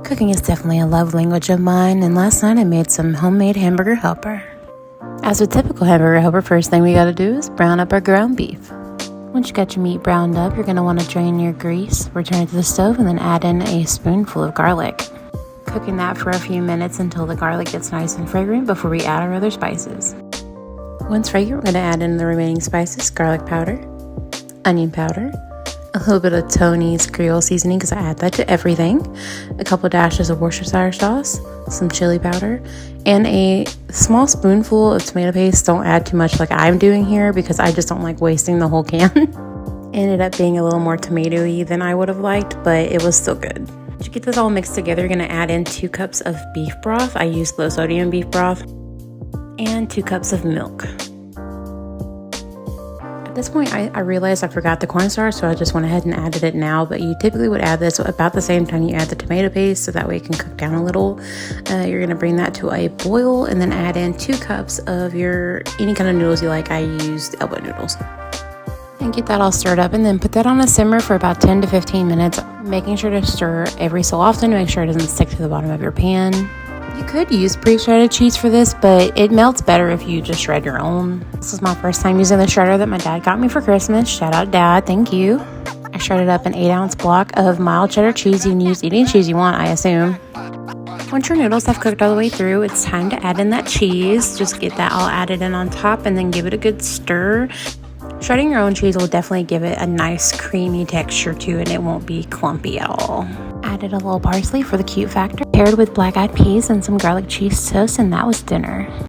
Cooking is definitely a love language of mine, and last night I made some homemade hamburger helper. As with typical hamburger helper, first thing we gotta do is brown up our ground beef. Once you got your meat browned up, you're gonna wanna drain your grease, return it to the stove, and then add in a spoonful of garlic. Cooking that for a few minutes until the garlic gets nice and fragrant before we add our other spices. Once fragrant, we're gonna add in the remaining spices: garlic powder, onion powder, a little bit of Tony's Creole seasoning because I add that to everything, a couple dashes of Worcestershire sauce, some chili powder, and a small spoonful of tomato paste. Don't add too much like I'm doing here because I just don't like wasting the whole can. Ended up being a little more tomatoey than I would have liked, but it was still good. To get this all mixed together, you're going to add in 2 cups of beef broth. I use low sodium beef broth, and 2 cups of milk. At this point, I realized I forgot the cornstarch, so I just went ahead and added it now, but you typically would add this about the same time you add the tomato paste, so that way it can cook down a little. You're going to bring that to a boil and then add in 2 cups of any kind of noodles you like. I used elbow noodles. And get that all stirred up, and then put that on a simmer for about 10 to 15 minutes, making sure to stir every so often to make sure it doesn't stick to the bottom of your pan. You could use pre-shredded cheese for this, but it melts better if you just shred your own. This is my first time using the shredder that my dad got me for Christmas. Shout out, Dad. Thank you. I shredded up an 8-ounce block of mild cheddar cheese. You can use any cheese you want, I assume. Once your noodles have cooked all the way through, it's time to add in that cheese. Just get that all added in on top and then give it a good stir. Shredding your own cheese will definitely give it a nice creamy texture to it, and it won't be clumpy at all. Added a little parsley for the cute factor, paired with black-eyed peas and some garlic cheese toast, and that was dinner.